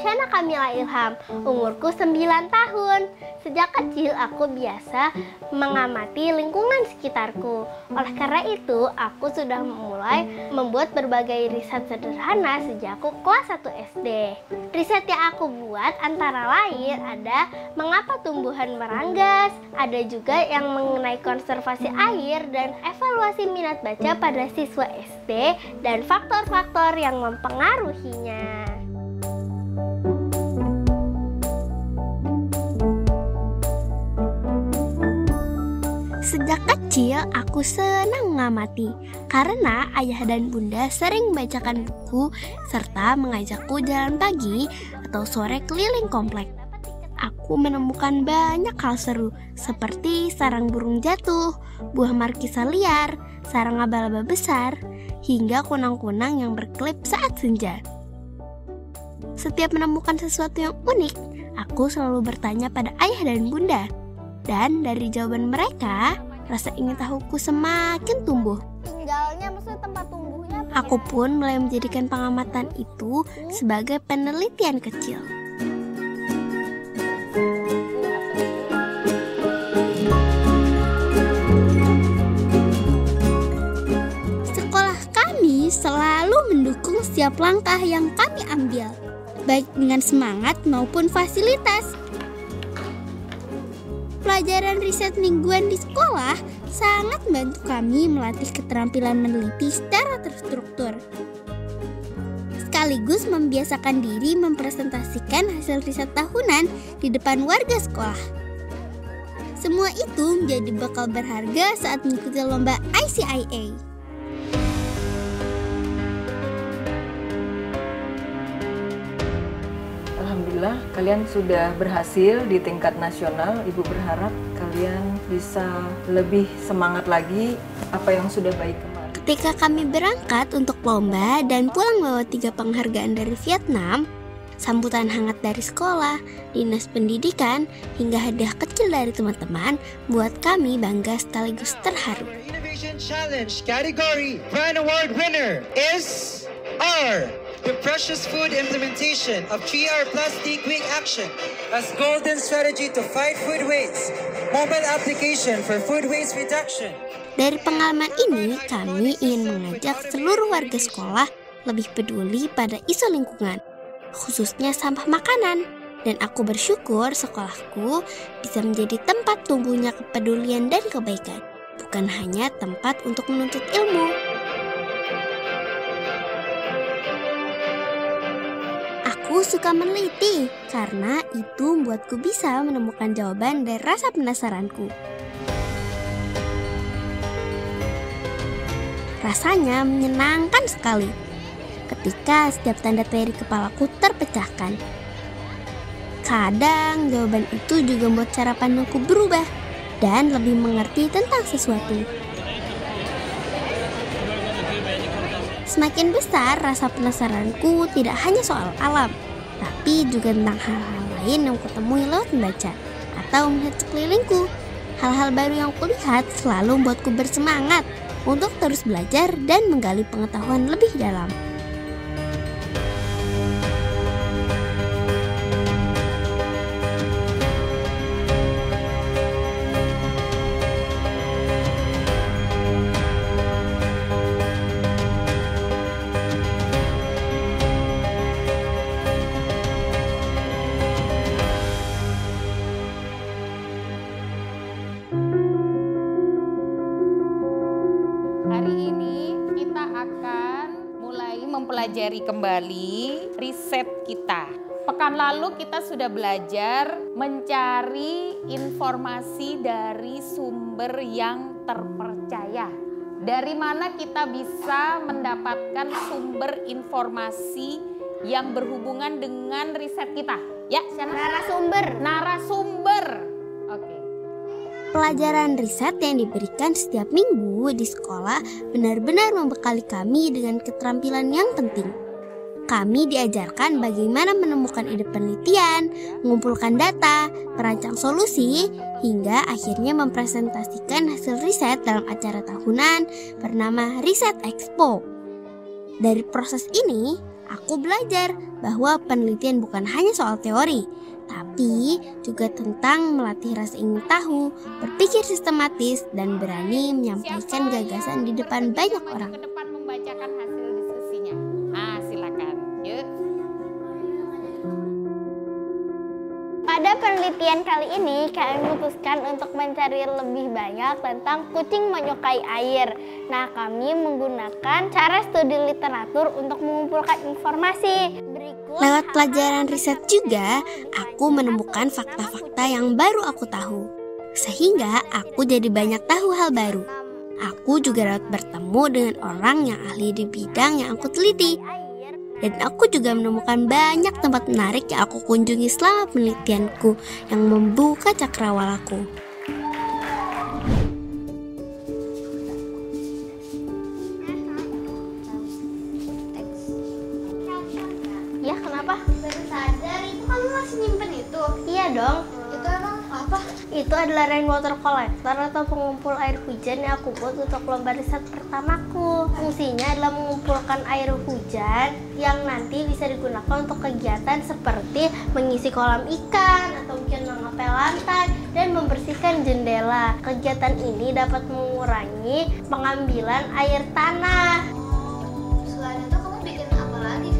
Shana Kamila Ilham, umurku 9 tahun. Sejak kecil aku biasa mengamati lingkungan sekitarku. Oleh karena itu, aku sudah mulai membuat berbagai riset sederhana sejak aku kelas 1 SD. Riset yang aku buat antara lain ada mengapa tumbuhan meranggas, ada juga yang mengenai konservasi air dan evaluasi minat baca pada siswa SD dan faktor-faktor yang mempengaruhinya. Sejak kecil aku senang mengamati karena ayah dan bunda sering membacakan buku serta mengajakku jalan pagi atau sore keliling komplek. Aku menemukan banyak hal seru seperti sarang burung jatuh, buah markisa liar, sarang laba-laba besar, hingga kunang-kunang yang berkelip saat senja. Setiap menemukan sesuatu yang unik, aku selalu bertanya pada ayah dan bunda. Dan dari jawaban mereka, rasa ingin tahuku semakin tumbuh. Tinggalnya maksudnya tempat tumbuhnya apa? Aku pun mulai menjadikan pengamatan itu sebagai penelitian kecil. Sekolah kami selalu mendukung setiap langkah yang kami ambil, baik dengan semangat maupun fasilitas. Pelajaran riset mingguan di sekolah sangat membantu kami melatih keterampilan meneliti secara terstruktur. Sekaligus membiasakan diri mempresentasikan hasil riset tahunan di depan warga sekolah. Semua itu menjadi bekal berharga saat mengikuti lomba ICIA. Alhamdulillah kalian sudah berhasil di tingkat nasional. Ibu berharap kalian bisa lebih semangat lagi apa yang sudah baik kemarin. Ketika kami berangkat untuk lomba dan pulang bawa 3 penghargaan dari Vietnam, sambutan hangat dari sekolah, dinas pendidikan, hingga hadiah kecil dari teman-teman buat kami bangga sekaligus terharu. Innovation Challenge category Grand Award winner is the Precious Food Implementation of 3R Plastic Week Action as Golden Strategy to Fight Food Waste, mobile application for food waste reduction. Dari pengalaman ini, kami ingin mengajak seluruh warga sekolah lebih peduli pada isu lingkungan, khususnya sampah makanan. Dan aku bersyukur sekolahku bisa menjadi tempat tumbuhnya kepedulian dan kebaikan, bukan hanya tempat untuk menuntut ilmu. Aku suka meneliti karena itu membuatku bisa menemukan jawaban dari rasa penasaranku. Rasanya menyenangkan sekali ketika setiap tanda tanya di kepalaku terpecahkan. Kadang jawaban itu juga membuat cara pandangku berubah dan lebih mengerti tentang sesuatu. Semakin besar rasa penasaranku tidak hanya soal alam, tapi juga tentang hal-hal lain yang kutemui lewat membaca atau melihat sekelilingku. Hal-hal baru yang kulihat selalu membuatku bersemangat untuk terus belajar dan menggali pengetahuan lebih dalam. Hari ini kita akan mulai mempelajari kembali riset kita. Pekan lalu kita sudah belajar mencari informasi dari sumber yang terpercaya. Dari mana kita bisa mendapatkan sumber informasi yang berhubungan dengan riset kita? Ya, narasumber. Oke. Pelajaran riset yang diberikan setiap minggu di sekolah benar-benar membekali kami dengan keterampilan yang penting. Kami diajarkan bagaimana menemukan ide penelitian, mengumpulkan data, merancang solusi, hingga akhirnya mempresentasikan hasil riset dalam acara tahunan bernama Riset Expo. Dari proses ini, aku belajar bahwa penelitian bukan hanya soal teori, tapi juga tentang melatih rasa ingin tahu, berpikir sistematis, dan berani menyampaikan gagasan di depan banyak orang. Ke depan membacakan hasil diskusinya. Silakan. Yuk. Pada penelitian kali ini, kami memutuskan untuk mencari lebih banyak tentang kucing menyukai air. Nah, kami menggunakan cara studi literatur untuk mengumpulkan informasi. Lewat pelajaran riset juga, aku menemukan fakta-fakta yang baru aku tahu. Sehingga aku jadi banyak tahu hal baru. Aku juga dapat bertemu dengan orang yang ahli di bidang yang aku teliti. Dan aku juga menemukan banyak tempat menarik yang aku kunjungi selama penelitianku yang membuka cakrawalaku. Ya, kenapa? Baru sadar, itu kamu masih nyimpen itu? Iya dong. Itu emang apa? Itu adalah rainwater collector atau pengumpul air hujan yang aku buat untuk lomba riset pertamaku. Fungsinya adalah mengumpulkan air hujan yang nanti bisa digunakan untuk kegiatan seperti mengisi kolam ikan atau mungkin mengepel lantai dan membersihkan jendela. Kegiatan ini dapat mengurangi pengambilan air tanah. Selain itu kamu bikin apa lagi?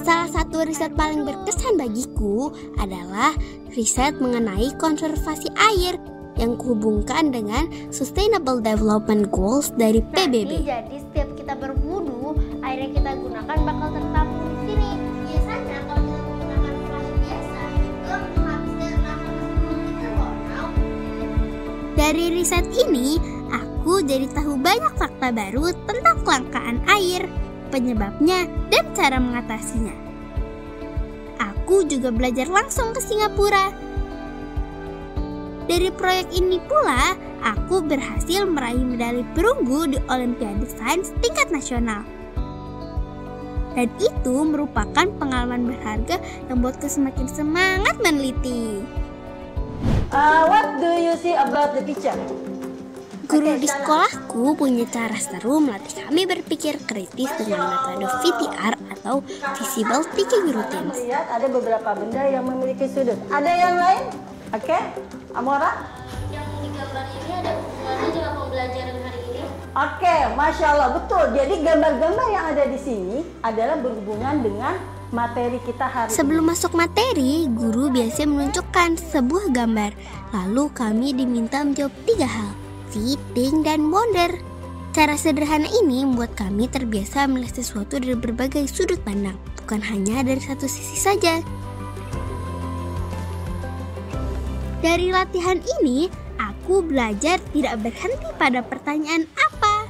Salah satu riset paling berkesan bagiku adalah riset mengenai konservasi air yang kuhubungkan dengan Sustainable Development Goals dari PBB. Jadi setiap kita berwudu, air yang kita gunakan bakal tertampung di sini. Biasanya kalau kita menggunakan flash biasa, itu menghabiskan 60 liter loh. Dari riset ini, aku jadi tahu banyak fakta baru tentang kelangkaan air, penyebabnya, dan cara mengatasinya. Aku juga belajar langsung ke Singapura. Dari proyek ini pula, aku berhasil meraih medali perunggu di Olimpiade Sains tingkat nasional. Dan itu merupakan pengalaman berharga yang membuatku semakin semangat meneliti. What do you see about the picture? Guru di sekolahku punya cara seru melatih kami berpikir kritis dengan metode VTR atau Visible Thinking Routines. Lihat ada beberapa benda yang memiliki sudut. Ada yang lain? Oke, Amora? Yang di gambar ini ada hubungannya dengan pembelajaran hari ini. Oke, Masya Allah, betul. Jadi gambar-gambar yang ada di sini adalah berhubungan dengan materi kita hari ini. Sebelum masuk materi, guru biasanya menunjukkan sebuah gambar. Lalu kami diminta menjawab 3 hal. See, think, dan wonder. Cara sederhana ini membuat kami terbiasa melihat sesuatu dari berbagai sudut pandang, bukan hanya dari satu sisi saja. Dari latihan ini, aku belajar tidak berhenti pada pertanyaan apa,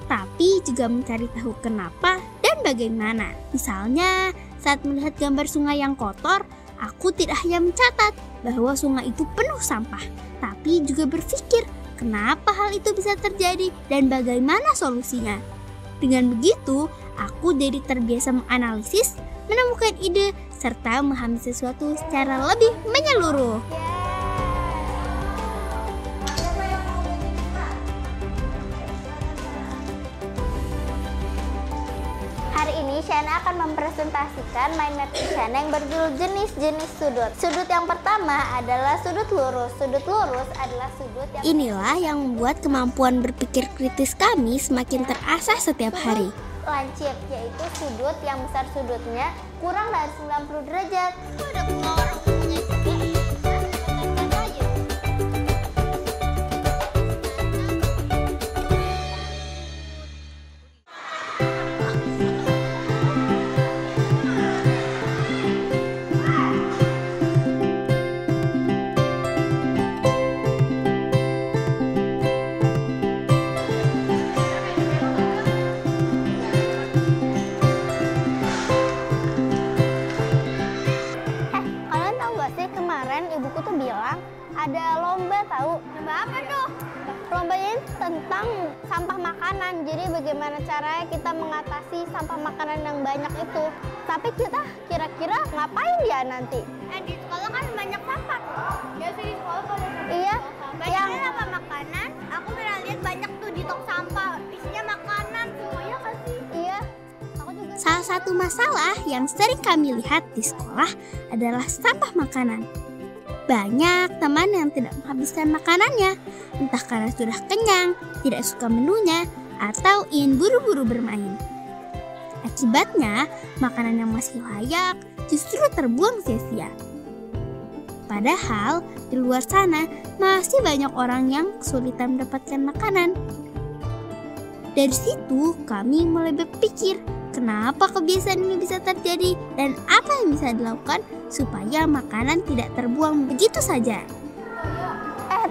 tapi juga mencari tahu kenapa dan bagaimana. Misalnya, saat melihat gambar sungai yang kotor, aku tidak hanya mencatat bahwa sungai itu penuh sampah, tapi juga berpikir kenapa hal itu bisa terjadi dan bagaimana solusinya. Dengan begitu, aku jadi terbiasa menganalisis, menemukan ide, serta memahami sesuatu secara lebih menyeluruh. Hari ini Shana akan mempresentasikan mind mapping Shana yang berjudul jenis-jenis sudut. Sudut yang pertama adalah sudut lurus. Sudut lurus adalah sudut yang... Inilah yang membuat kemampuan berpikir kritis kami semakin terasah setiap hari. Lancip, yaitu sudut yang besar sudutnya kurang dari 90 derajat. Ada orang punya juga. Ibuku tuh bilang ada lomba tahu. Lomba apa tuh? Lombanya tentang sampah makanan. Jadi bagaimana caranya kita mengatasi sampah makanan yang banyak itu. Tapi kita kira-kira ngapain ya nanti? Di sekolah kan banyak sampah. Ya sih di sekolah kalau iya. Yang sampah makanan, aku pernah lihat banyak tuh di tong sampah. Isinya makanan semuanya kan sih? Iya. Salah satu masalah yang sering kami lihat di sekolah adalah sampah makanan. Banyak teman yang tidak menghabiskan makanannya, entah karena sudah kenyang, tidak suka menunya, atau ingin buru-buru bermain. Akibatnya, makanan yang masih layak justru terbuang sia-sia. Padahal, di luar sana masih banyak orang yang kesulitan mendapatkan makanan. Dari situ, kami mulai berpikir, kenapa kebiasaan ini bisa terjadi dan apa yang bisa dilakukan supaya makanan tidak terbuang begitu saja.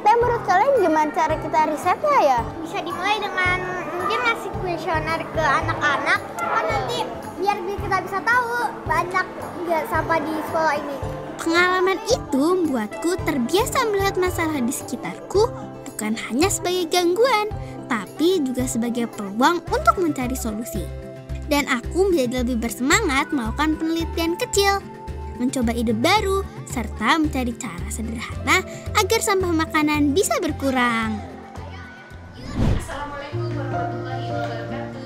Menurut kalian gimana cara kita risetnya ya? Bisa dimulai dengan mungkin ngasih kuesioner ke anak-anak, kan nanti biar kita bisa tahu banyak nggak sampah di sekolah ini. Pengalaman itu membuatku terbiasa melihat masalah di sekitarku bukan hanya sebagai gangguan, tapi juga sebagai peluang untuk mencari solusi. Dan aku menjadi lebih bersemangat melakukan penelitian kecil, mencoba ide baru, serta mencari cara sederhana agar sampah makanan bisa berkurang. Assalamualaikum warahmatullahi wabarakatuh.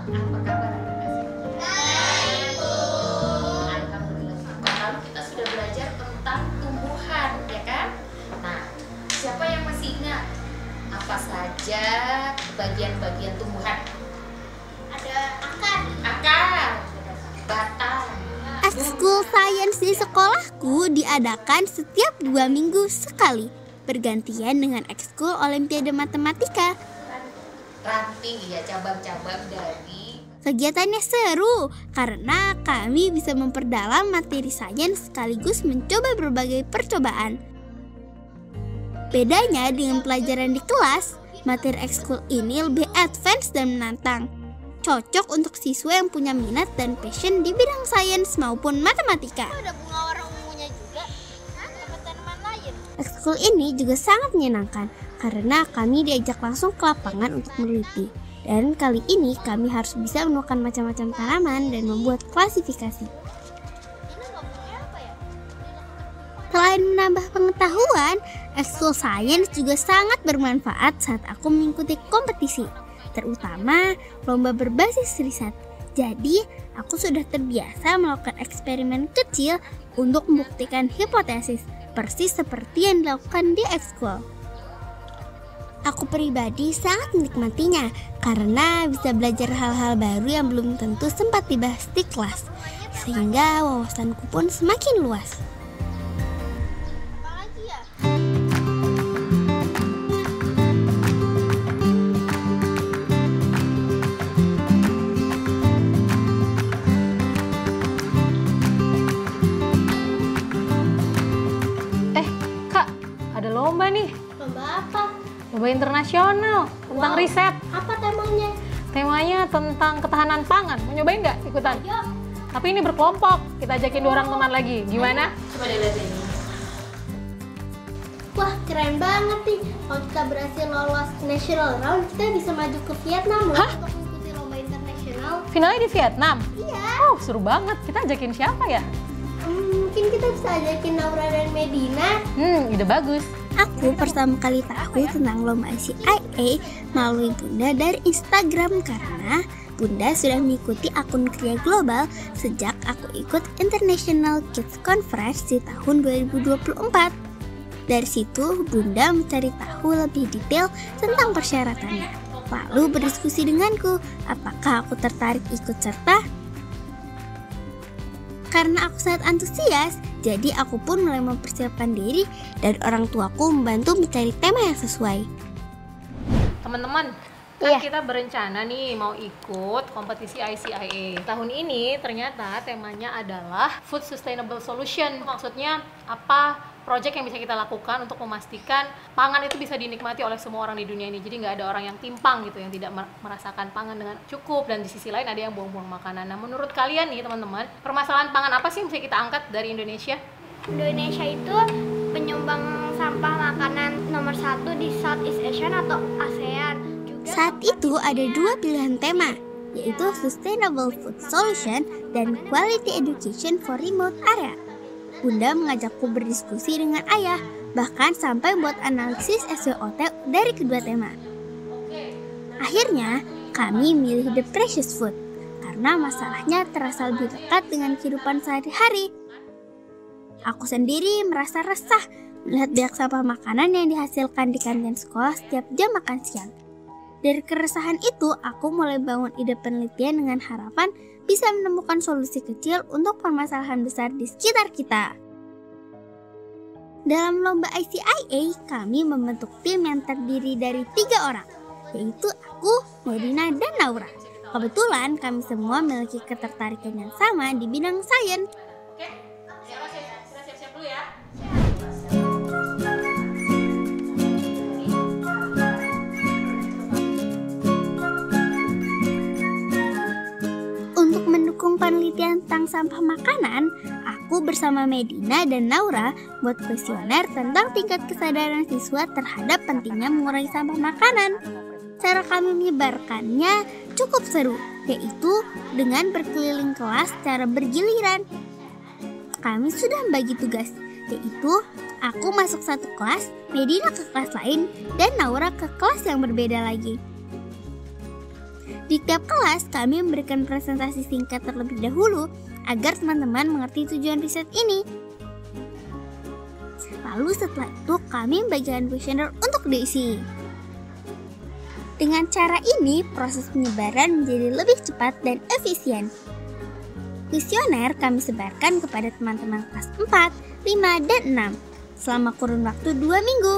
Apa kabar Alhamdulillah. Lalu kita sudah belajar tentang tumbuhan, ya kan? Nah, siapa yang masih ingat apa saja bagian-bagian tumbuhan? Ada Akar, batang. Ekskul sains di sekolahku diadakan setiap 2 minggu sekali, bergantian dengan ekskul olimpiade matematika. Ranting, ya, cabang-cabang dari. Kegiatannya seru karena kami bisa memperdalam materi sains sekaligus mencoba berbagai percobaan. Bedanya dengan pelajaran di kelas, materi ekskul ini lebih advance dan menantang. Cocok untuk siswa yang punya minat dan passion di bidang sains maupun matematika. Ada bunga warna ungunya juga. Dapat tanaman lain. Ekskul ini juga sangat menyenangkan karena kami diajak langsung ke lapangan untuk meneliti. Dan kali ini kami harus bisa menemukan macam-macam tanaman dan membuat klasifikasi. Selain menambah pengetahuan, ekskul sains juga sangat bermanfaat saat aku mengikuti kompetisi, terutama lomba berbasis riset. Jadi, aku sudah terbiasa melakukan eksperimen kecil untuk membuktikan hipotesis, persis seperti yang dilakukan di ekskul. Aku pribadi sangat menikmatinya karena bisa belajar hal-hal baru yang belum tentu sempat dibahas di kelas, sehingga wawasanku pun semakin luas. Lomba nih, Lomba apa? lomba internasional tentang riset. Apa temanya? Temanya tentang ketahanan pangan. Mau nyobain nggak ikutan? Yuk. Tapi ini berkelompok. Kita ajakin 2 orang teman lagi. Gimana? Coba dilihat ini. Wah, keren banget nih. Kalau kita berhasil lolos national round, kita bisa maju ke Vietnam loh untuk mengikuti lomba internasional. Finalnya di Vietnam. Iya. Oh, seru banget. Kita ajakin siapa ya? Mungkin kita bisa ajakin Naura dan Medina. Ide bagus. Aku pertama kali tahu tentang lomba ICIA melalui Bunda dari Instagram karena Bunda sudah mengikuti akun Kria Global sejak aku ikut International Kids Conference di tahun 2024. Dari situ Bunda mencari tahu lebih detail tentang persyaratannya, lalu berdiskusi denganku apakah aku tertarik ikut serta. Karena aku sangat antusias, jadi aku pun mulai mempersiapkan diri dan orang tuaku membantu mencari tema yang sesuai. Teman-teman, kan kita berencana nih mau ikut kompetisi ICIA. Tahun ini ternyata temanya adalah Food Sustainable Solution. Maksudnya apa project yang bisa kita lakukan untuk memastikan pangan itu bisa dinikmati oleh semua orang di dunia ini. Jadi nggak ada orang yang timpang gitu, yang tidak merasakan pangan dengan cukup, dan di sisi lain ada yang buang-buang makanan. Nah, menurut kalian nih teman-teman, permasalahan pangan apa sih yang bisa kita angkat dari Indonesia? Indonesia itu penyumbang sampah makanan nomor 1 di Southeast Asia atau ASEAN. Saat itu ada 2 pilihan tema, yaitu Sustainable Food Solution dan Quality Education for Remote Area. Bunda mengajakku berdiskusi dengan ayah, bahkan sampai buat analisis SWOT dari kedua tema. Akhirnya, kami milih The Precious Food karena masalahnya terasa lebih dekat dengan kehidupan sehari-hari. Aku sendiri merasa resah melihat banyak sampah makanan yang dihasilkan di kantin sekolah setiap jam makan siang. Dari keresahan itu, aku mulai bangun ide penelitian dengan harapan bisa menemukan solusi kecil untuk permasalahan besar di sekitar kita. Dalam lomba ICIA, kami membentuk tim yang terdiri dari 3 orang, yaitu aku, Medina, dan Naura. Kebetulan kami semua memiliki ketertarikan yang sama di bidang sains. Oke, siap-siap dulu ya. Untuk mendukung penelitian tentang sampah makanan, aku bersama Medina dan Naura buat kuesioner tentang tingkat kesadaran siswa terhadap pentingnya mengurangi sampah makanan. Cara kami menyebarkannya cukup seru, yaitu dengan berkeliling kelas secara bergiliran. Kami sudah membagi tugas, yaitu aku masuk satu kelas, Medina ke kelas lain, dan Naura ke kelas yang berbeda lagi. Di tiap kelas, kami memberikan presentasi singkat terlebih dahulu agar teman-teman mengerti tujuan riset ini. Lalu setelah itu, kami membagikan kuesioner untuk diisi. Dengan cara ini, proses penyebaran menjadi lebih cepat dan efisien. Kuesioner kami sebarkan kepada teman-teman kelas 4, 5, dan 6 selama kurun waktu 2 minggu.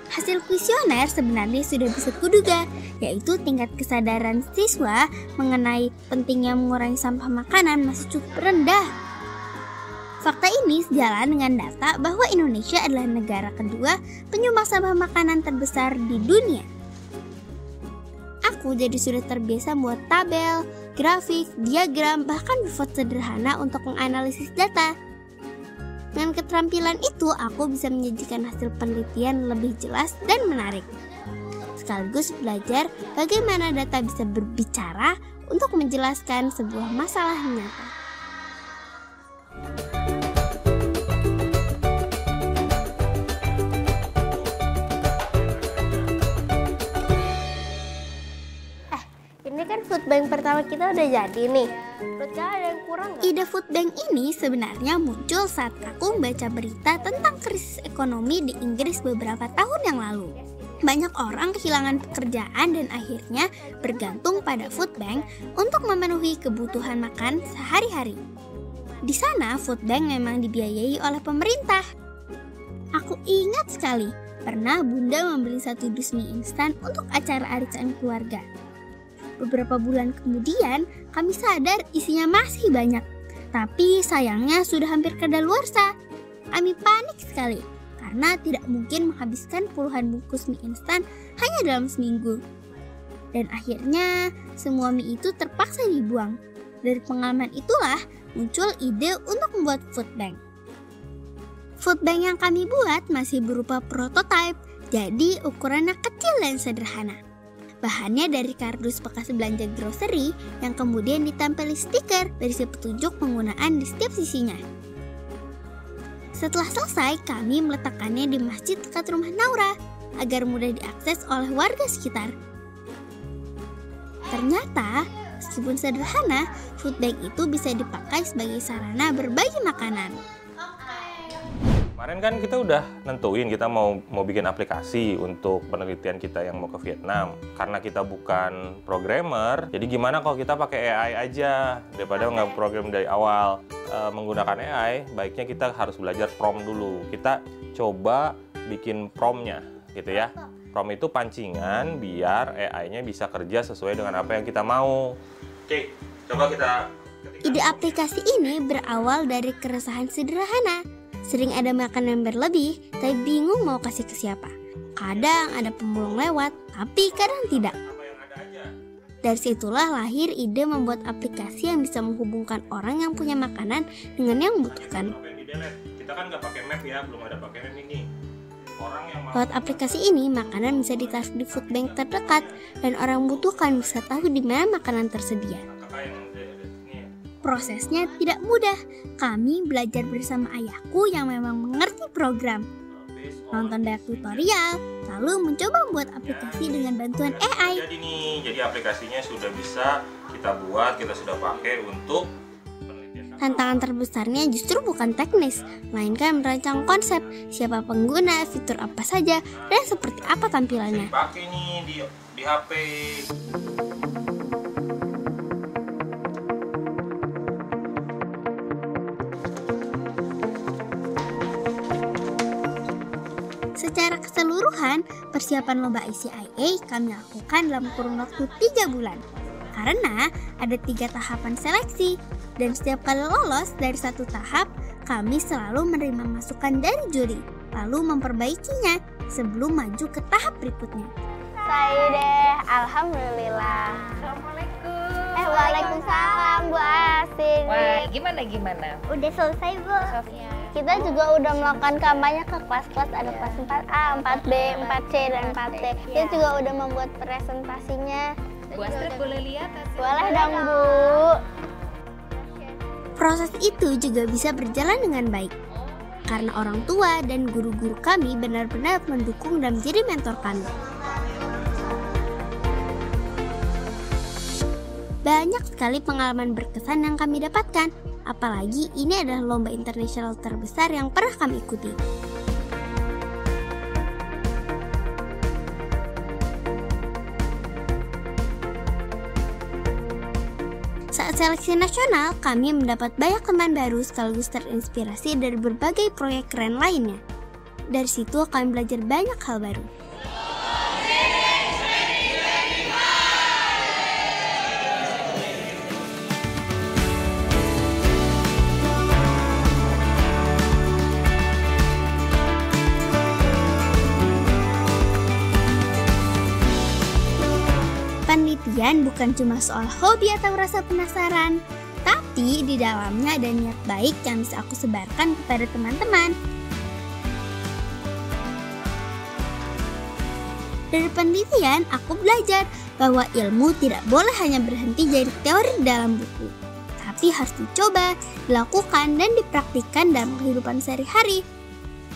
Hasil kuesioner sebenarnya sudah bisa kuduga, yaitu tingkat kesadaran siswa mengenai pentingnya mengurangi sampah makanan masih cukup rendah. Fakta ini sejalan dengan data bahwa Indonesia adalah negara kedua penyumbang sampah makanan terbesar di dunia. Aku jadi sudah terbiasa membuat tabel, grafik, diagram, bahkan pivot sederhana untuk menganalisis data. Dengan keterampilan itu, aku bisa menyajikan hasil penelitian lebih jelas dan menarik. Sekaligus belajar bagaimana data bisa berbicara untuk menjelaskan sebuah masalah nyata. Ini kan food bank pertama kita udah jadi nih. Menurut kalian ada yang kurang nggak? Ide food bank ini sebenarnya muncul saat aku membaca berita tentang krisis ekonomi di Inggris beberapa tahun yang lalu. Banyak orang kehilangan pekerjaan dan akhirnya bergantung pada food bank untuk memenuhi kebutuhan makan sehari-hari. Di sana food bank memang dibiayai oleh pemerintah. Aku ingat sekali, pernah Bunda membeli 1 dus mie instan untuk acara arisan keluarga. Beberapa bulan kemudian, kami sadar isinya masih banyak. Tapi sayangnya sudah hampir kadaluarsa. Kami panik sekali, karena tidak mungkin menghabiskan puluhan bungkus mie instan hanya dalam seminggu. Dan akhirnya, semua mie itu terpaksa dibuang. Dari pengalaman itulah muncul ide untuk membuat food bank. Food bank yang kami buat masih berupa prototipe, jadi ukurannya kecil dan sederhana. Bahannya dari kardus bekas belanja grocery yang kemudian ditempeli stiker berisi petunjuk penggunaan di setiap sisinya. Setelah selesai, kami meletakkannya di masjid dekat rumah Naura agar mudah diakses oleh warga sekitar. Ternyata, meskipun sederhana, food bank itu bisa dipakai sebagai sarana berbagi makanan. Kemarin kan kita udah nentuin kita mau bikin aplikasi untuk penelitian kita yang mau ke Vietnam. Karena kita bukan programmer, jadi gimana kalau kita pakai AI aja daripada nggak program dari awal. Menggunakan AI, baiknya kita harus belajar prompt dulu. Kita coba bikin promptnya, gitu ya. Prompt itu pancingan biar AI-nya bisa kerja sesuai dengan apa yang kita mau. Oke, coba kita ketikkan. Ide aplikasi ini berawal dari keresahan sederhana. Sering ada makanan berlebih, tapi bingung mau kasih ke siapa. Kadang ada pemulung lewat, tapi kadang tidak. Dari situlah lahir ide membuat aplikasi yang bisa menghubungkan orang yang punya makanan dengan yang membutuhkan. Kita kan nggak pakai map ya, belum ada pakai map ini. Lewat aplikasi ini, makanan bisa ditaruh di food bank terdekat dan orang membutuhkan bisa tahu di mana makanan tersedia. Prosesnya tidak mudah. Kami belajar bersama ayahku yang memang mengerti program. Nonton banyak tutorial, lalu mencoba membuat aplikasi dengan bantuan AI. Jadi aplikasinya sudah bisa kita buat, kita sudah pakai untuk penelitian. Tantangan terbesarnya justru bukan teknis, melainkan merancang konsep, siapa pengguna, fitur apa saja, dan seperti apa tampilannya. Pakai nih di HP. Secara keseluruhan, persiapan lomba ICIA kami lakukan dalam kurun waktu 3 bulan. Karena ada 3 tahapan seleksi, dan setiap kali lolos dari satu tahap, kami selalu menerima masukan dari juri, lalu memperbaikinya sebelum maju ke tahap berikutnya. Saya deh, alhamdulillah. Assalamualaikum. Waalaikumsalam Bu Asin. Wah, gimana? Udah selesai Bu. Kita juga udah melakukan kampanye ke kelas-kelas, ada kelas 4A, 4B, 4C, dan 4D. Kita juga udah membuat presentasinya. Bu Astrid boleh lihat hasilnya? Boleh dong Bu. Proses itu juga bisa berjalan dengan baik. Karena orang tua dan guru-guru kami benar-benar mendukung dan menjadi mentor kami. Banyak sekali pengalaman berkesan yang kami dapatkan. Apalagi ini adalah lomba internasional terbesar yang pernah kami ikuti. Saat seleksi nasional, kami mendapat banyak teman baru sekaligus terinspirasi dari berbagai proyek keren lainnya. Dari situ kami belajar banyak hal baru. Penelitian bukan cuma soal hobi atau rasa penasaran, tapi di dalamnya ada niat baik yang bisa aku sebarkan kepada teman-teman. Dari penelitian, aku belajar bahwa ilmu tidak boleh hanya berhenti jadi teori dalam buku, tapi harus dicoba, dilakukan, dan dipraktikkan dalam kehidupan sehari-hari.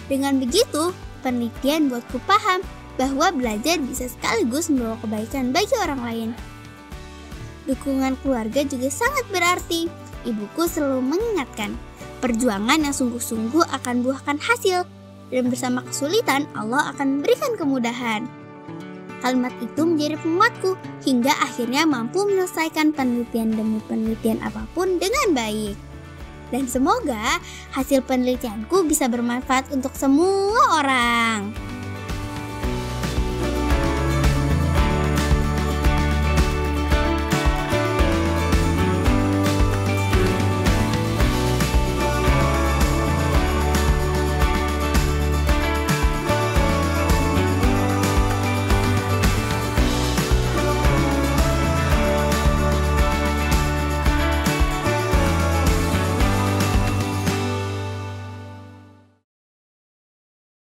Dengan begitu, penelitian buatku paham bahwa belajar bisa sekaligus membawa kebaikan bagi orang lain. Dukungan keluarga juga sangat berarti. Ibuku selalu mengingatkan, perjuangan yang sungguh-sungguh akan buahkan hasil, dan bersama kesulitan Allah akan memberikan kemudahan. Kalimat itu menjadi penguatku hingga akhirnya mampu menyelesaikan penelitian demi penelitian apapun dengan baik. Dan semoga hasil penelitianku bisa bermanfaat untuk semua orang.